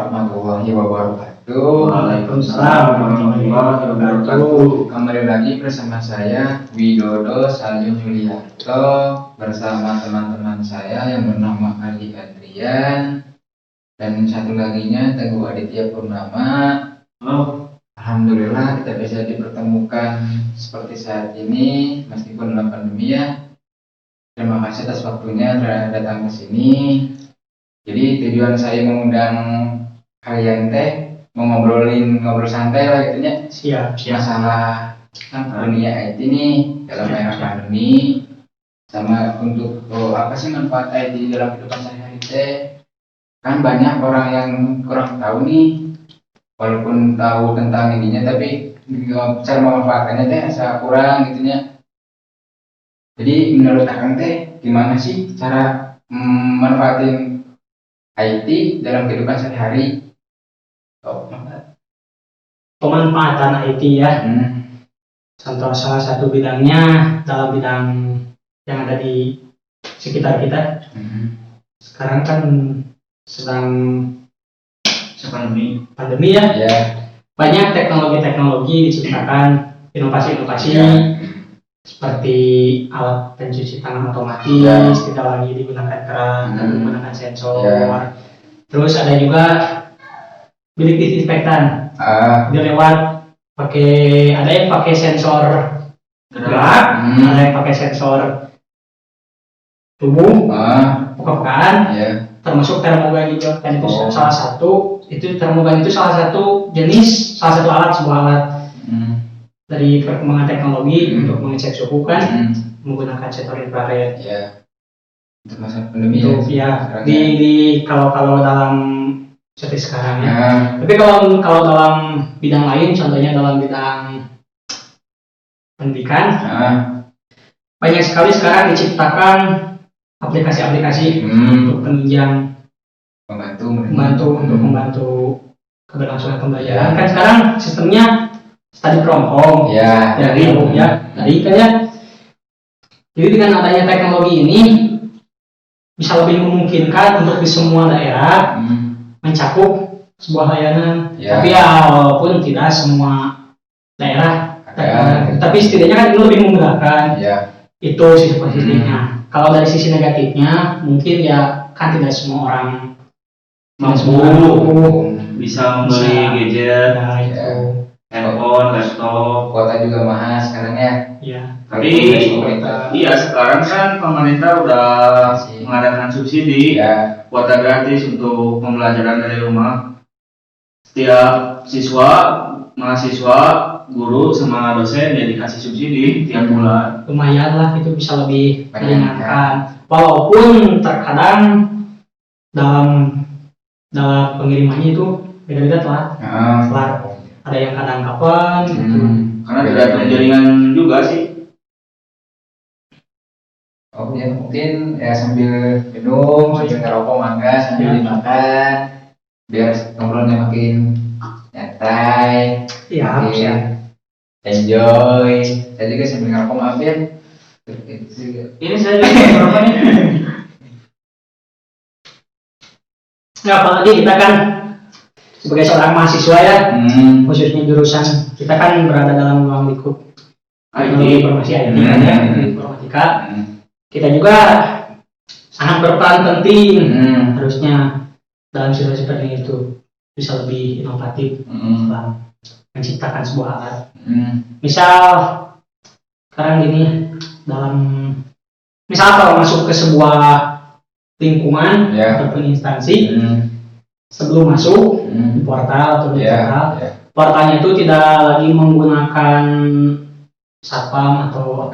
warahmatullahi wabarakatuh. Waalaikumsalam warahmatullahi wabarakatuh. Kembali lagi bersama saya Widodo Salim Yulianto bersama teman-teman saya yang bernama Ali Adrian dan satu laginya Teguh Aditya Purnama. Halo. Alhamdulillah kita bisa dipertemukan seperti saat ini meskipun dalam pandemi ya. Terima kasih atas waktunya datang ke sini. Jadi tujuan saya mengundang kalian mau ngobrol santai lah gitu ya. Siap. Masalah dunia IT nih dalam era pandemi sama untuk apa sih manfaat IT dalam kehidupan sehari-hari. Kan banyak orang yang kurang tahu nih, walaupun tahu tentang ininya tapi cara memanfaatkannya asa kurang gitu ya. Jadi menurut Akang gimana sih cara manfaatin IT dalam kehidupan sehari-hari? Pemanfaatan IT ya. Contoh salah satu bidangnya dalam bidang yang ada di sekitar kita. Sekarang kan sedang pandemi ya. Banyak teknologi diciptakan, inovasi-inovasi seperti alat pencuci tangan otomatis, tidak lagi digunakan keran, tapi menggunakan sensor. Terus ada juga bilik disinfektan. Dia lewat ada yang pakai sensor gerak, ada yang pakai sensor tubuh, buka-bukaan, termasuk termogan itu. Dan itu salah satu jenis, salah satu alat, sebuah alat dari perkembangan teknologi untuk mengecek suhu kan menggunakan sensor infrared. Untuk masa pandemi kalau dalam seperti sekarang ya. Tapi kalau dalam bidang lain, contohnya dalam bidang pendidikan, banyak sekali sekarang diciptakan aplikasi-aplikasi untuk penunjang membantu keberlangsungan pembelajaran. Kan sekarang sistemnya study from home, dari kan ya. Jadi dengan adanya teknologi ini bisa lebih memungkinkan untuk di semua daerah mencakup sebuah layanan. Tapi ya walaupun tidak semua daerah, tapi setidaknya kan itu lebih memudahkan. Itu sisi positifnya. Kalau dari sisi negatifnya mungkin ya kan tidak semua orang mampu bisa membeli gadget, handphone, laptop, kuota juga mahal sekarang ya. Tapi sekarang kan pemerintah udah mengadakan subsidi kuota gratis untuk pembelajaran dari rumah. Setiap mahasiswa, guru sama dosen ya dikasih subsidi tiap bulan. Lumayan lah, itu bisa lebih meringankan. Walaupun terkadang dalam pengirimannya itu beda-beda telat. Ada yang kadang kapan gitu. Karena tidak ada jaringan juga sih. Mungkin ya sambil minum, sambil ngerokok mangga, sambil dimakan, biar ngobrolnya makin nyantai, makin enjoy. Saya juga sambil ngerokok, maaf ya. Ini saya juga ngerokok nih. Ya, apalagi kita kan sebagai seorang mahasiswa ya, khususnya jurusan kita kan berada dalam ruang lingkup informasi IT informatika. Kita juga sangat berperan penting harusnya dalam situasi seperti itu bisa lebih inovatif dalam menciptakan sebuah alat. Misal sekarang gini, misal kalau masuk ke sebuah lingkungan ataupun instansi, sebelum masuk di portal atau di portalnya itu tidak lagi menggunakan satpam atau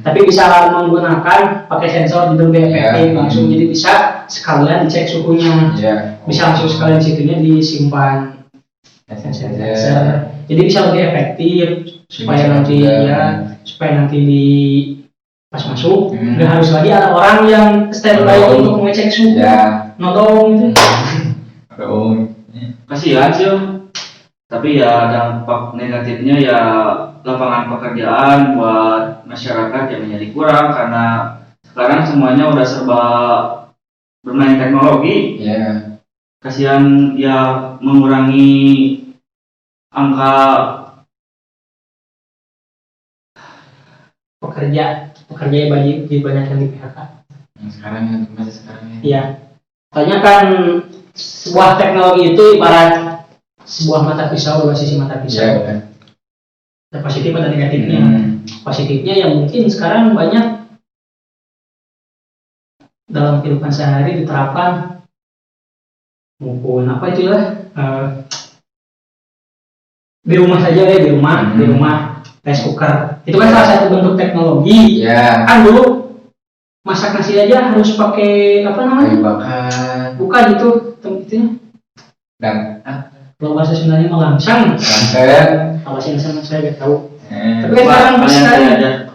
tapi bisa menggunakan pakai sensor di BPT langsung, jadi bisa sekalian dicek suhunya, bisa langsung sekalian situnya disimpan sensor, jadi bisa lebih efektif supaya nanti di pas masuk nggak harus lagi ada orang yang standby untuk mengecek suhu, nolong gitu. Kasihan sih, tapi ya dampak negatifnya ya lapangan pekerjaan buat masyarakat yang menjadi kurang karena sekarang semuanya udah serba bermain teknologi. kasihan ya mengurangi angka pekerja yang banyak yang di PHK. Yang sekarang ya, masa sekarang ya. Iya. Soalnya kan sebuah teknologi itu ibarat sebuah mata pisau, dua sisi mata pisau. Iya, benar. Ada positif ada negatifnya. Positifnya ya mungkin sekarang banyak dalam kehidupan sehari diterapkan maupun apa itu ya di rumah saja deh, di rumah rice cooker itu kan salah satu bentuk teknologi. Iya. Kan dulu masak nasi aja harus pakai apa namanya? Kayu bakar. Bukan itu itunya. Dan Kalau bahasa Sundanya melangsang. Banten. Kalau bahasa Indonesia saya nggak tahu. Tapi kan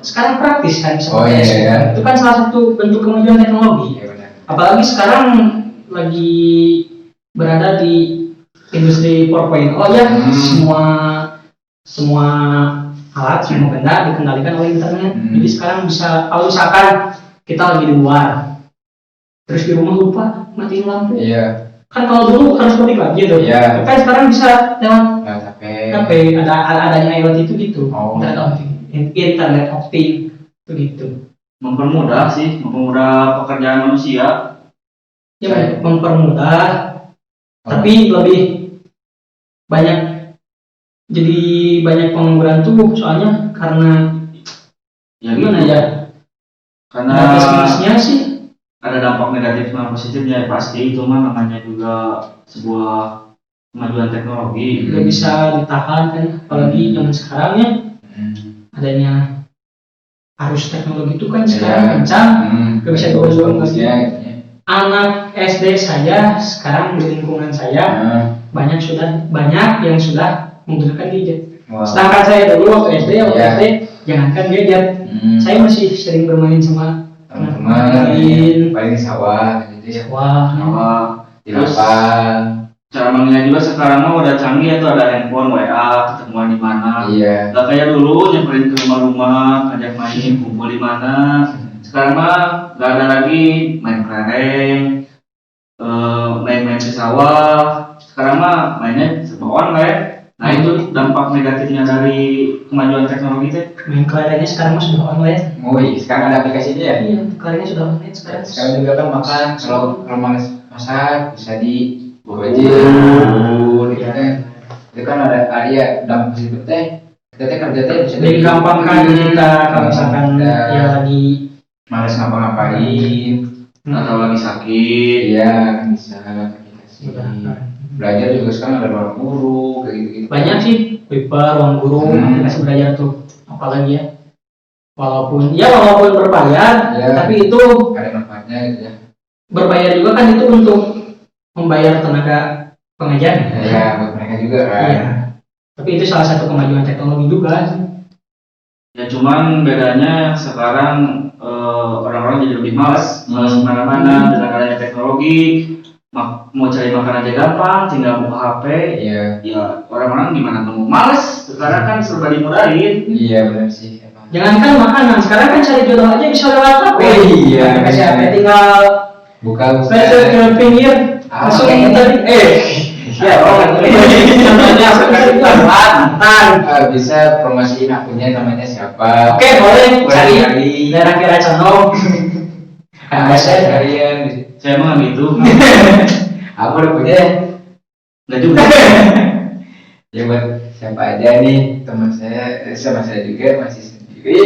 sekarang praktis kan. Oh iya, iya. Itu kan salah satu bentuk kemajuan teknologi. Iya, benar. Apalagi sekarang lagi berada di industri 4.0 ya. Semua alat, semua benda dikendalikan oleh internet. Jadi sekarang bisa, kalau misalkan kita lagi di luar, terus di rumah lupa matiin lampu. Iya. Kan kalau dulu harus balik lagi tuh. Iya. Kan sekarang bisa lewat HP. adanya IoT itu gitu. Oh. Internet of Things itu gitu. mempermudah pekerjaan manusia. Ya mempermudah, tapi lebih banyak, jadi banyak pengangguran tuh soalnya karena Ya gimana gitu. ya? Karena Minusnya sih ada dampak negatif dan positifnya pasti, itu mah namanya juga sebuah kemajuan teknologi. nggak bisa ditahan kan, apalagi zaman sekarang ya adanya arus teknologi itu kan sekarang kencang. Nggak bisa diurus lagi. Anak SD saya sekarang di lingkungan saya banyak yang sudah menggunakan gadget. Wow. Sedangkan saya dulu waktu SD jangankan gadget, saya masih sering bermain sama teman-teman, paling sawah gitu ya. Wah, Di lapang. Cara manggilnya juga sekarang mah udah canggih, tuh ada handphone, WA, ketemuan di mana. Iya. Gak kayak dulu nyamperin ke rumah-rumah, ngajak main, kumpul di mana. Sekarang mah gak ada lagi main kelereng, main-main ke sawah. Sekarang mah mainnya serba online. Nah itu dampak negatifnya dari kemajuan teknologi teh. main kelerengnya sekarang mah sudah online. Oh iya, sekarang ada aplikasinya ya? Iya, kelerengnya sudah online sekarang. Sekarang juga kan makan, kalau males masak bisa di Gojek, gitu kan. Itu kan ada ya dampak positif teh. Kita teh kerja teh bisa Lebih gampangkan kita kalau misalkan ya lagi males ngapa-ngapain, Atau lagi sakit. iya kan bisa aplikasi. sudah Belajar juga sekarang ada ruang guru kayak gitu. banyak sih, Paper, ruang guru, aplikasi belajar tuh, apalagi ya. Walaupun berbayar, Ya. tapi itu Ada manfaatnya gitu ya. berbayar juga kan itu untuk membayar tenaga pengajar. Ya buat mereka juga kan. Iya. Tapi itu salah satu kemajuan teknologi juga. Ya cuman bedanya sekarang orang-orang jadi lebih malas kemana-mana dengan adanya teknologi. Mau cari makan aja gampang, tinggal buka HP. Iya. Ya orang-orang gimana nemu males, sekarang kan serba dimudahin. Iya benar sih. Emang. Jangankan makanan, sekarang kan cari jodoh aja bisa lewat HP. Oh iya. Kasih HP tinggal Buka. pencet ke pinggir, langsung tadi. Ya, mantan. bisa promosiin akunnya namanya siapa? Oke, boleh cari cari. daerah Kiracono. Saya kalian. Saya mah gitu. Aku udah punya. Nggak juga. Ya buat siapa aja nih teman saya, sama saya juga masih sendiri.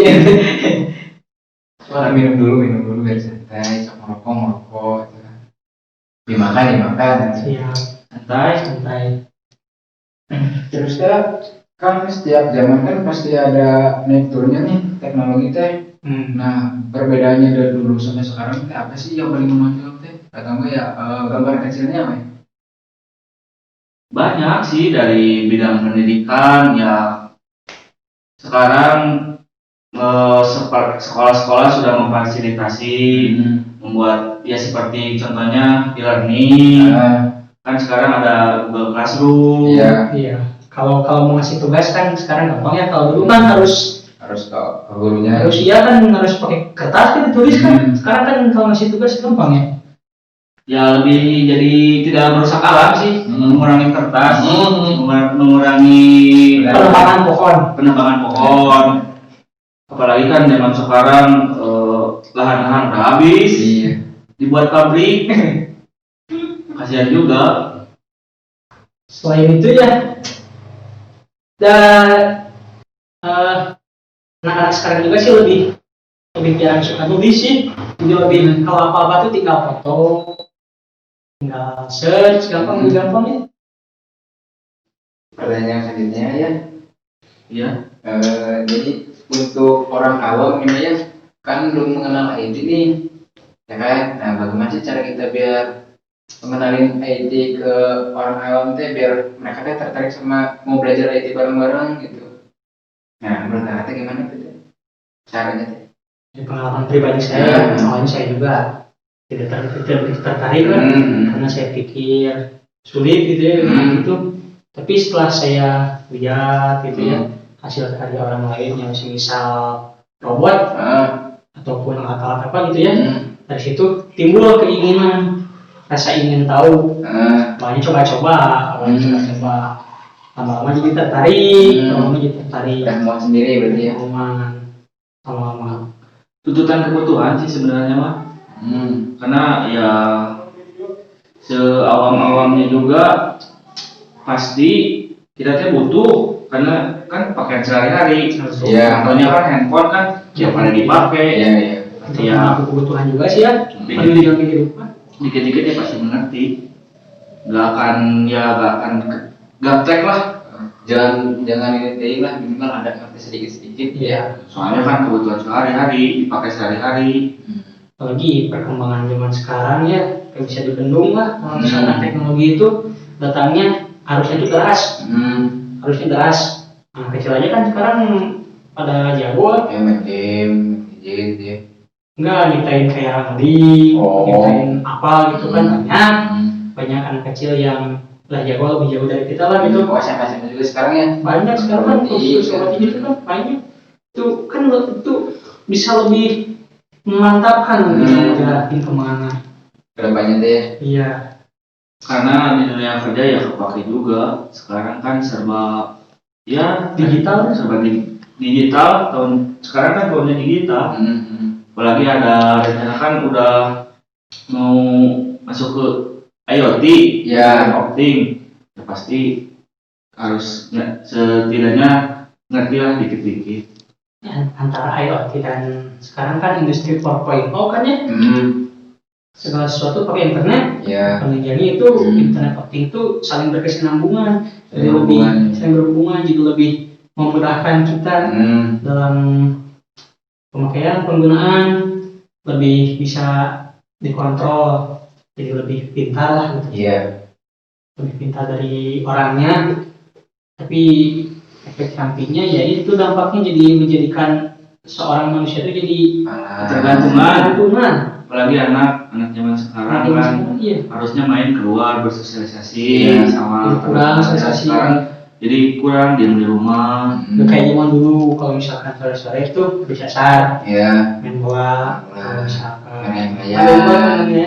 minum dulu biar santai, sama merokok. Dimakan. Siap, santai. Terus kan setiap zaman kan pasti ada naik turunnya nih teknologi teh. Nah perbedaannya dari dulu sampai sekarang teh apa sih yang paling menonjol teh? Atau enggak ya gambar kecilnya apa ya? Banyak sih dari bidang pendidikan ya. Sekarang sekolah-sekolah sudah memfasilitasi membuat ya seperti contohnya e-learning. Kan sekarang ada Google Classroom. Iya. Kalau mau ngasih tugas kan sekarang gampang ya. Kalau dulu kan harus ke gurunya. iya kan harus pakai kertas kan ditulis kan. Sekarang kan kalau ngasih tugas gampang ya. ya lebih jadi tidak merusak alam sih, mengurangi kertas, mengurangi penebangan pohon. Apalagi kan zaman sekarang lahan-lahan udah habis, dibuat pabrik, kasihan juga. Selain itu ya, dan anak-anak sekarang juga sih lebih jarang suka nulis sih. Jadi lebih kalau apa-apa tuh tinggal foto, tinggal search, gampang ya. Pertanyaan selanjutnya ya. Iya. Jadi untuk orang awam ini ya, kan belum mengenal IT nih, ya kan? Nah, bagaimana sih cara kita biar mengenalin IT ke orang awam teh biar mereka teh tertarik sama mau belajar IT bareng-bareng gitu. Nah, menurut kakak teh gimana tuh caranya teh? Pengalaman pribadi saya, awalnya saya juga tidak tertarik kan, karena saya pikir sulit gitu ya gitu. Tapi setelah saya lihat gitu ya hasil karya orang lain yang misal robot ataupun alat-alat apa gitu ya, dari situ timbul keinginan, rasa ingin tahu. Awalnya coba-coba, lama-lama jadi tertarik, Udah mau sendiri berarti ya? Lama-lama. Tuntutan kebutuhan sih sebenarnya mah, karena ya seawam-awamnya juga pasti kita tuh butuh, karena kan pakaian sehari-hari. Contohnya kan handphone kan tiap hari dipakai. Ya kebutuhan juga sih ya. Dikit-dikit dia pasti mengerti. Gak akan gaptek lah. Jangan ini lah, minimal ada ngerti sedikit-sedikit. Iya. Soalnya kan kebutuhan sehari-hari, dipakai sehari-hari. Apalagi perkembangan zaman sekarang ya, kayak bisa dibendung lah. Kalau misalnya teknologi itu datangnya harusnya itu deras. Nah, kecil aja kan sekarang pada jago. Ya main game, ya. Enggak, nyiptain kayak nyiptain apa gitu kan, banyak anak kecil yang lebih jago dari kita lah gitu. SMP juga sekarang ya. Banyak sekarang kan khusus gitu kan banyak. Itu kan itu bisa lebih memantapkan ngejalanin kemana. Kedepannya deh. Iya. Karena di dunia kerja ya kepake juga. Sekarang kan serba digital. Sekarang kan tahunnya digital. Apalagi ada rencana kan udah mau masuk ke IoT, opting, ya pasti harus setidaknya ngerti lah dikit-dikit. Ya, antara IoT dan sekarang kan industri 4.0 kan ya, segala sesuatu pakai internet. Pengerjaannya itu internet opting itu saling berkesinambungan, jadi saling berhubungan, jadi lebih memudahkan kita dalam pemakaian penggunaan, lebih bisa dikontrol. Jadi lebih pintar lah gitu. Lebih pintar dari orangnya, tapi efek sampingnya ya itu dampaknya jadi menjadikan seorang manusia itu jadi ketergantungan. Apalagi anak zaman sekarang kan harusnya main keluar bersosialisasi sama kurang sosialisasi. Jadi kurang diam di rumah. Kayak zaman dulu kalau misalkan sore-sore itu bersasar, main bola, misalkan.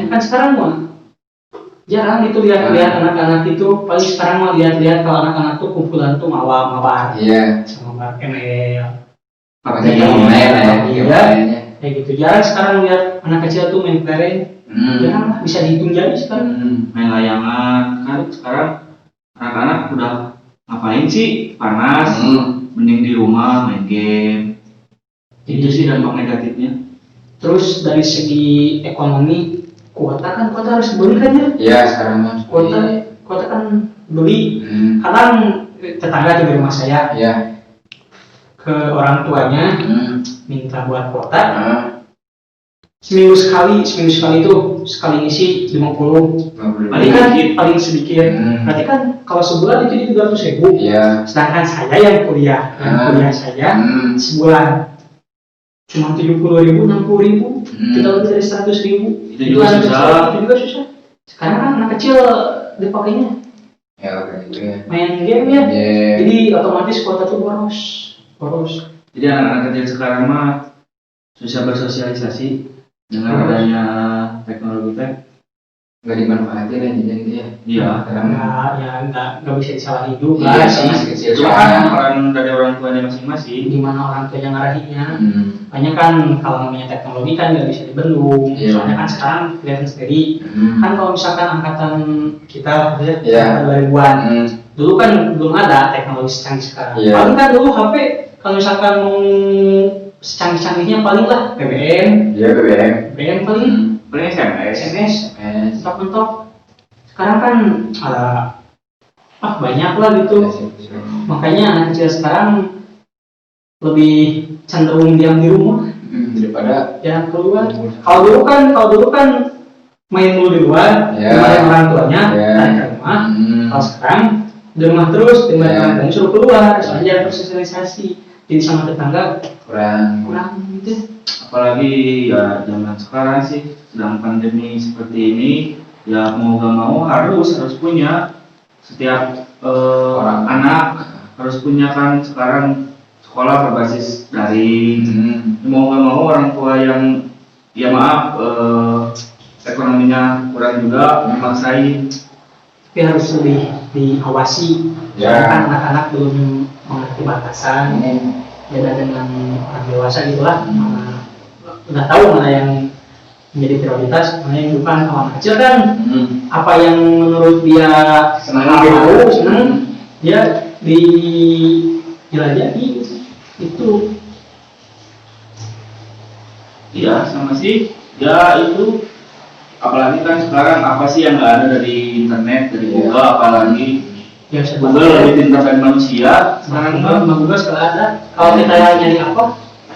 Kan sekarang mah jarang itu lihat anak-anak itu. Paling sekarang mah lihat kalau anak-anak tuh kumpulan tuh mabar sama ML. Kayak gitu. Jarang sekarang lihat anak kecil tuh main kelereng. Jarang lah, bisa dihitung jari sekarang. Main layangan kan sekarang anak-anak udah ngapain sih, panas, mending di rumah main game. Itu sih dampak negatifnya. Terus dari segi ekonomi, kuota harus beli kan ya? Sekarang mah kuota kan beli. Kadang tetangga di rumah saya ke orang tuanya minta buat kuota. Seminggu sekali itu sekali ngisi 50. Berarti kan paling sedikit. Berarti kan kalau sebulan itu 200.000. Sedangkan saya yang kuliah saya sebulan cuma 70.000, 60.000. Kita lebih dari 100.000. Itu juga susah. Sekarang kan anak kecil dipakainya main game ya. Jadi otomatis kuota tuh boros. Jadi anak-anak kecil sekarang mah susah bersosialisasi dengan adanya teknologi teh. nggak dimanfaatin aja jadi dia. Iya. Nggak bisa disalahin juga Iya, sih. masih kecil Itu kan peran dari orang tuanya masing-masing. Gimana orang tua yang ngarahinnya. Banyak kan kalau namanya teknologi kan nggak bisa dibendung. Iya. Soalnya kan sekarang kelihatan sendiri. Kan kalau misalkan angkatan kita Iya. 2000-an, dulu kan belum ada teknologi secanggih sekarang. Iya. Paling kan dulu HP kalau misalkan mau secanggih-canggihnya paling lah BBM, Iya, BBM. BBM paling Paling SMS. SMS, mentok-mentok. Sekarang kan ada banyak lah gitu. Makanya anak kecil sekarang lebih cenderung diam di rumah daripada jangan keluar. Kalau dulu kan main mulu di luar, Ya. dimarahin orang tuanya, Ya. tarik ke rumah. Kalau sekarang di rumah terus, dimarahin Ya. orang tuanya suruh keluar, soalnya bersosialisasi. Jadi sama tetangga kurang gitu. Apalagi ya zaman sekarang sih sedang pandemi seperti ini, ya mau gak mau harus punya setiap Orang. anak harus punya kan sekarang sekolah berbasis daring. Mau gak mau orang tua yang ya maaf ekonominya kurang juga memaksain. Tapi harus lebih diawasi. Ya. Soalnya kan anak-anak belum mengerti batasan. Beda dengan orang dewasa gitulah. Udah tahu mana yang menjadi prioritas, mana yang bukan. Kalau anak kecil kan apa yang menurut dia Senang senang dia dijelajahi itu. Iya sama sih ya itu, apalagi kan sekarang apa sih yang nggak ada dari internet, dari Google, apalagi Ya Google lebih pintar dari manusia sekarang kan. Google sekali ada. Kalau kita nyari apa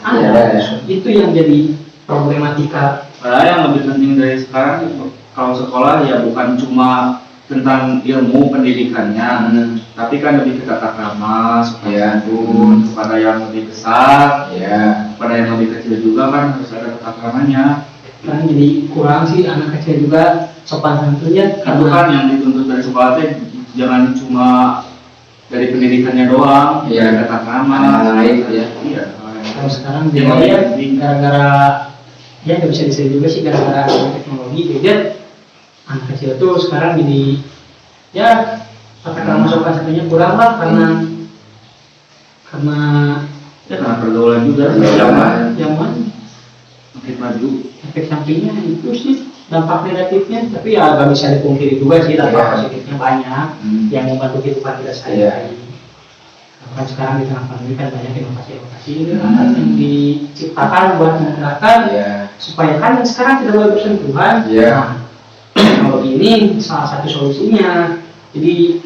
ada. Itu yang jadi problematika. Padahal yang lebih penting dari sekarang itu, kalau sekolah ya bukan cuma tentang ilmu pendidikannya, tapi kan lebih ke tata krama, sopan santun, kepada yang lebih besar, kepada yang lebih kecil juga kan harus ada tata kramanya. Kan jadi kurang sih anak kecil juga sopan santunnya. Itu kan yang dituntut dari sekolah teh jangan cuma dari pendidikannya doang, Iya. tata krama, Lain ya. Iya. Kalau sekarang Yang dia lebih ya penting. gara-gara ya nggak bisa disebut juga sih gara-gara teknologi gadget, anak kecil tuh sekarang jadi ya tata krama sopan santunnya kurang lah karena Ya karena pergaulan juga zaman zaman makin maju. efek sampingnya itu sih dampak negatifnya, tapi ya nggak bisa dipungkiri juga sih dampak Iya. positifnya banyak yang membantu kehidupan kita sehari-hari. Kan sekarang di tengah pandemi kan banyak inovasi-inovasi yang diciptakan buat masyarakat supaya kan sekarang tidak boleh bersentuhan. Nah, teknologi ini salah satu solusinya. Jadi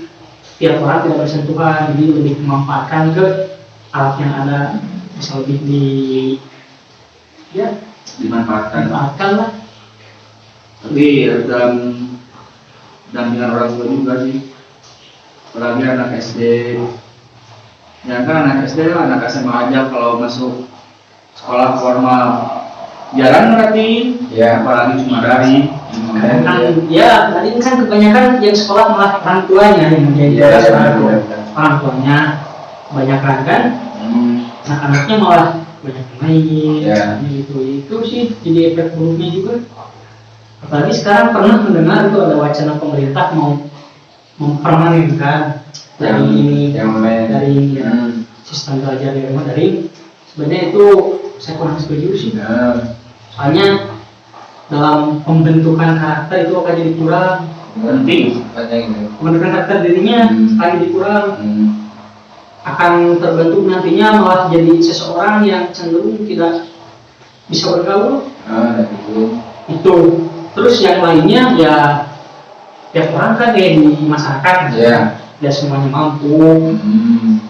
tiap orang tidak bersentuhan, jadi lebih memanfaatkan ke alat yang ada, bisa lebih Dimanfaatkan. dimanfaatkan lah. Tapi dalam dampingan orang tua juga sih, apalagi anak SD. Ya kan anak SD lah, anak SMA aja kalau masuk sekolah formal jarang berarti, apalagi cuma dari. Kan ya tadi kan kebanyakan yang sekolah malah orang tuanya yang menjadi orang tuanya banyak kan anak-anaknya malah banyak main itu sih jadi efek buruknya juga. Apalagi sekarang pernah mendengar itu ada wacana pemerintah mau mempermanenkan dari sistem belajar di rumah daring. Sebenarnya itu saya kurang setuju sih. Soalnya dalam pembentukan karakter itu akan jadi kurang. Penting. Pembentukan karakter dirinya akan jadi kurang. Akan terbentuk nantinya malah jadi seseorang yang cenderung tidak bisa bergaul. Itu. Terus yang lainnya ya tiap orang kan kayak di masyarakat. Ya semuanya mampu.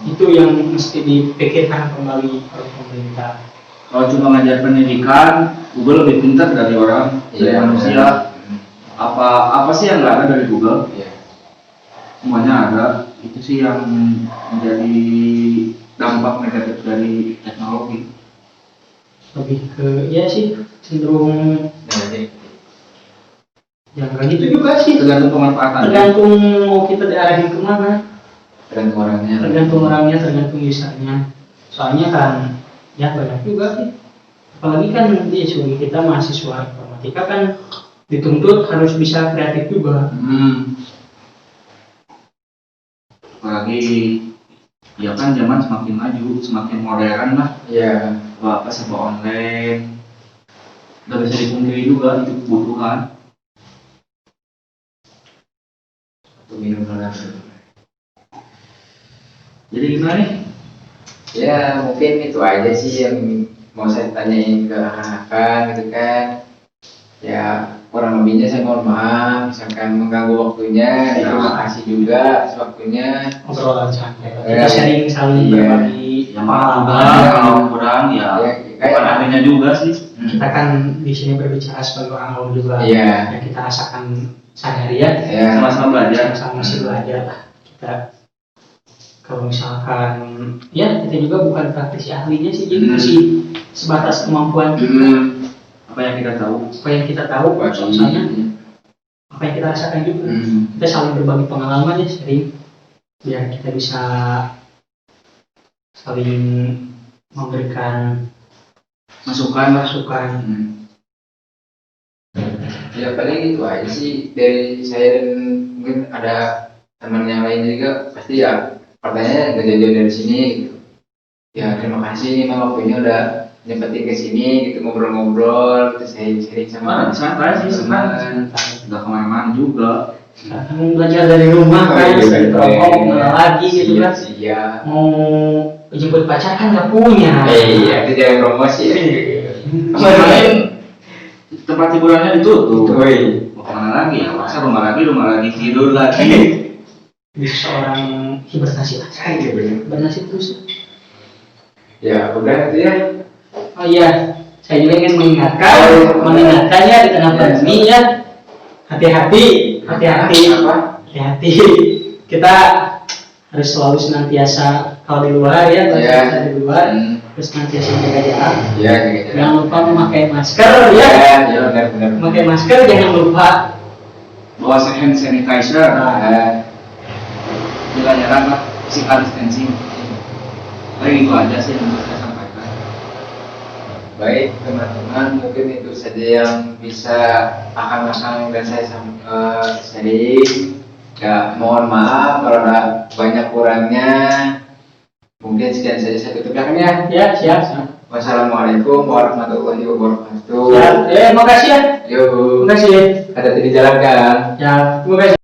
Itu yang mesti dipikirkan kembali oleh pemerintah. Kalau cuma ngajar pendidikan, Google lebih pintar dari orang, dari manusia. Apa sih yang nggak ada dari Google? Semuanya ada. Itu sih yang menjadi dampak negatif dari teknologi. Lebih ke ya sih cenderung yang kayak gitu juga sih. Tergantung pemanfaatannya. Tergantung mau kita diarahin kemana. Tergantung orangnya, tergantung usernya. Soalnya kan ya banyak juga sih. Apalagi kan dia sebagai kita mahasiswa informatika kan dituntut harus bisa kreatif juga. Apalagi ya kan zaman semakin maju, semakin modern lah. Iya. Apa serba online. Gak bisa dipungkiri juga itu kebutuhan. Minum dulu. Jadi gimana nih? Ya mungkin itu aja sih yang mau saya tanyain ke akan gitu kan. Ya kurang lebihnya saya mohon maaf misalkan mengganggu waktunya. Terima kasih juga atas waktunya. Obrolan santai. Ya. Kita sharing saling Iya. berbagi Ya maaf juga pengalaman. kalau kurang ya. Bukan adanya juga sih. Kita kan di sini berbicara sebagai orang awam juga. Iya. Yang kita rasakan sehari-hari Ya. Sama-sama belajar. sama masih belajar lah kita. Kalau misalkan ya kita juga bukan praktisi ahlinya sih, jadi masih sebatas kemampuan kita, Apa yang kita tahu. apa yang kita tahu, soalnya apa yang kita rasakan juga. Kita saling berbagi pengalaman ya, sering biar kita bisa saling memberikan Masukan lah. masukan. Ya paling itu aja sih dari saya, dan mungkin ada teman yang lain juga pasti ya pertanyaannya nggak jauh dari sini gitu. Ya terima kasih nih Mang, waktunya udah nyempetin ke sini gitu, ngobrol-ngobrol, terus sharing sama Santai sih, santai. Nggak kemana-mana juga. Sekarang belajar dari rumah kan, bisa diperokok kenal lagi gitu kan. Iya. Mau jemput pacar kan nggak punya. Iya, itu jangan promosi ya. Kemarin tempat hiburannya ditutup. Woi. Mau kemana lagi ya? Masa rumah lagi tidur lagi. Bisa seorang hibernasi lah. Iya benar. Hibernasi terus. Ya udah itu ya. Oh iya, saya juga ingin mengingatkan ya di tengah pandemi ya, hati-hati. Apa? Hati-hati. Kita harus selalu senantiasa kalau di luar ya, Iya. di luar, terus senantiasa menjaga jarak. Iya, gitu. Jangan lupa memakai masker ya. Ya benar. Memakai masker jangan lupa. Bawa hand sanitizer. Jaga jarak lah, physical distancing. Paling itu aja sih yang bisa saya sampaikan. Baik teman-teman, mungkin itu saja yang bisa akan dan saya sharing. Ya mohon maaf kalau ada banyak kurangnya. Mungkin sekian saja saya tutup ya. Ya, siap. Wassalamualaikum warahmatullahi wabarakatuh. Ya, makasih ya. Yuk, Makasih. hati-hati di jalan kan. Ya, terima kasih.